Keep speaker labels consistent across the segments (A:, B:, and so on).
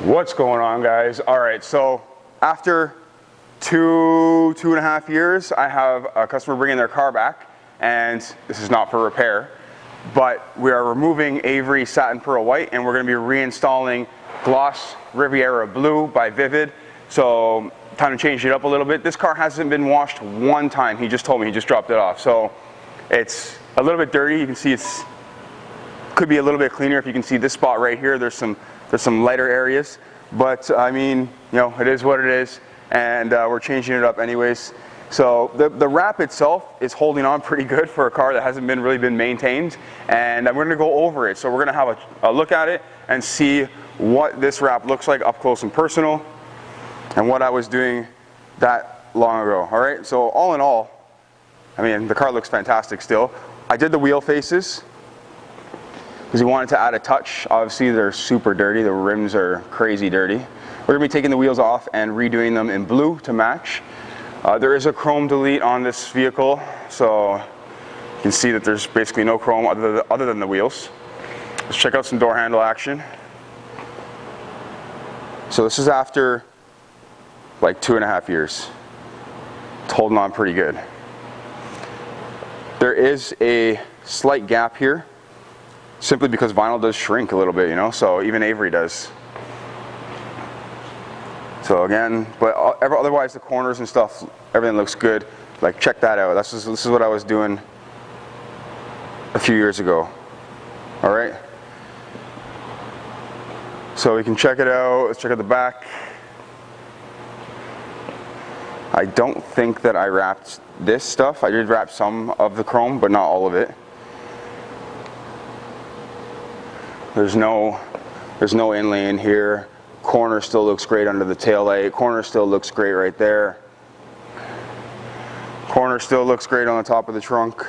A: What's going on, guys? All right, so after two and a half years, I have a customer bringing their car back, and this is not for repair, but we are removing Avery Satin Pearl White, and we're going to be reinstalling Gloss Riviera Blue by Vivid. So time to change it up a little bit. This car hasn't been washed one time. He just told me, he just dropped it off. So it's a little bit dirty. You can see it's could be a little bit cleaner. If you can see this spot right here, there's some lighter areas, but I mean, you know, it is what it is, and we're changing it up anyways. So the wrap itself is holding on pretty good for a car that hasn't really been maintained, and I'm going to go over it. So we're going to have a look at it and see what this wrap looks like up close and personal, and what I was doing that long ago. All right, so all in all, I mean, the car looks fantastic still. I did the wheel faces because we wanted to add a touch. Obviously they're super dirty, the rims are crazy dirty. We're going to be taking the wheels off and redoing them in blue to match. There is a chrome delete on this vehicle, so you can see that there's basically no chrome other than the wheels. Let's check out some door handle action. So this is after like 2.5 years. It's holding on pretty good. There is a slight gap here, simply because vinyl does shrink a little bit, you know, so even Avery does. So again, but otherwise the corners and stuff, everything looks good. Like, check that out. This is what I was doing a few years ago. All right. So we can check it out. Let's check out the back. I don't think that I wrapped this stuff. I did wrap some of the chrome, but not all of it. There's no inlay in here. Corner still looks great under the taillight. Corner still looks great right there. Corner still looks great on the top of the trunk.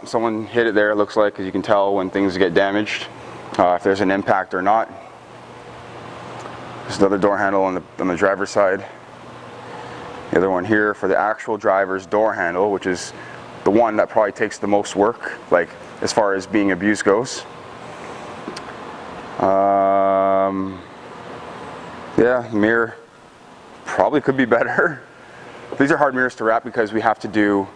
A: Someone hit it there, it looks like, because you can tell when things get damaged, if there's an impact or not. There's another door handle on the driver's side. The other one here for the actual driver's door handle, which is the one that probably takes the most work, like as far as being abused goes. Yeah, mirror probably could be better. These are hard mirrors to wrap because we have to do,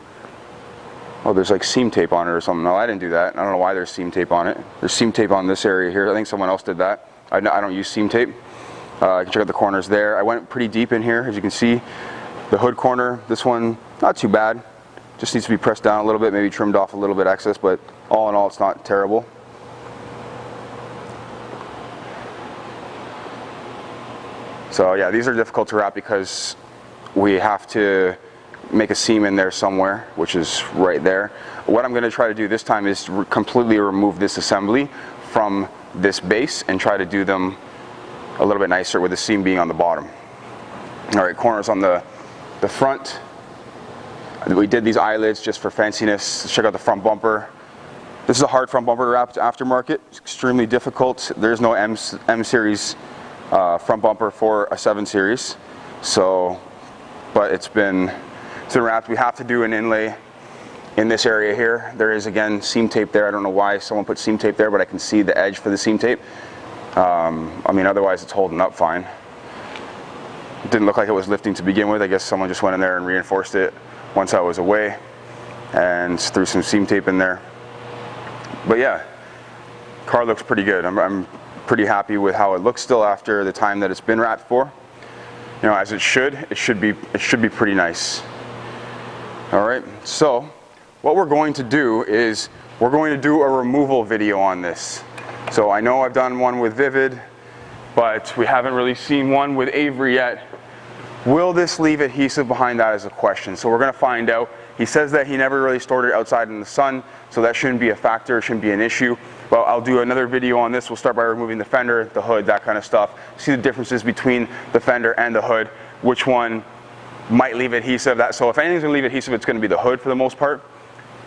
A: oh, there's like seam tape on it or something. No, I didn't do that. I don't know why there's seam tape on it. There's seam tape on this area here. I think someone else did that. I don't use seam tape. I can check out the corners there. I went pretty deep in here, as you can see. The hood corner, this one, not too bad. Just needs to be pressed down a little bit, maybe trimmed off a little bit excess, but all in all, it's not terrible. So yeah, these are difficult to wrap because we have to make a seam in there somewhere, which is right there. What I'm going to try to do this time is completely remove this assembly from this base and try to do them a little bit nicer with the seam being on the bottom. All right, corners on the front. We did these eyelids just for fanciness. Let's check out the front bumper. This is a hard front bumper to wrap aftermarket. It's extremely difficult. There's no M series front bumper for a 7 series. So, but it's been wrapped. We have to do an inlay in this area here. There is, again, seam tape there. I don't know why someone put seam tape there, but I can see the edge for the seam tape. I mean, otherwise it's holding up fine. It didn't look like it was lifting to begin with. I guess someone just went in there and reinforced it once I was away and threw some seam tape in there. But yeah, car looks pretty good. I'm pretty happy with how it looks still after the time that it's been wrapped for. You know, as it should be pretty nice. All right, so what we're going to do is we're going to do a removal video on this. So I know I've done one with Vivid, but we haven't really seen one with Avery yet. Will this leave adhesive behind? That is a question. So we're going to find out. He says that he never really stored it outside in the sun, so that shouldn't be a factor, it shouldn't be an issue. But I'll do another video on this. We'll start by removing the fender, the hood, that kind of stuff. See the differences between the fender and the hood, which one might leave adhesive. So if anything's going to leave adhesive, it's going to be the hood for the most part.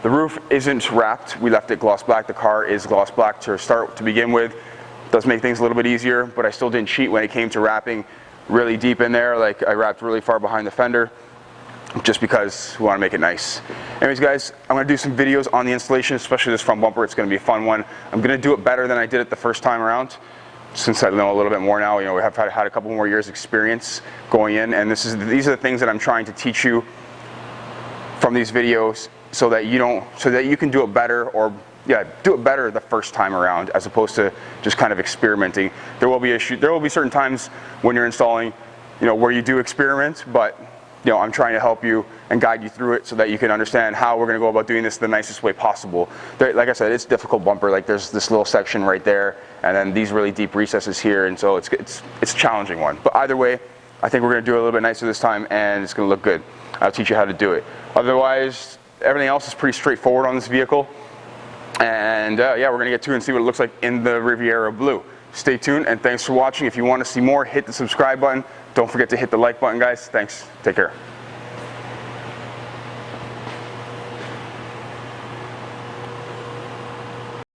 A: The roof isn't wrapped. We left it gloss black. The car is gloss black to begin with. Does make things a little bit easier, but I still didn't cheat when it came to wrapping really deep in there. Like, I wrapped really far behind the fender. just because we want to make it nice. Anyways guys, I'm going to do some videos on the installation, especially this front bumper. It's going to be a fun one. I'm going to do it better than I did it the first time around, since I know a little bit more now. You know, we have had a couple more years experience going in, and these are the things that I'm trying to teach you from these videos, so that you can do it better, or do it better the first time around, as opposed to just kind of experimenting. There will be certain times when you're installing, you know, where you do experiment, but you know, I'm trying to help you and guide you through it so that you can understand how we're going to go about doing this the nicest way possible. Like I said, it's a difficult bumper. Like there's this little section right there, and then these really deep recesses here, and so it's a challenging one. But either way, I think we're going to do it a little bit nicer this time, and it's going to look good. I'll teach you how to do it. Otherwise, everything else is pretty straightforward on this vehicle. And yeah, we're going to get to it and see what it looks like in the Riviera Blue. Stay tuned, and thanks for watching. If you want to see more, hit the subscribe button. Don't forget to hit the like button, guys. Thanks. Take care.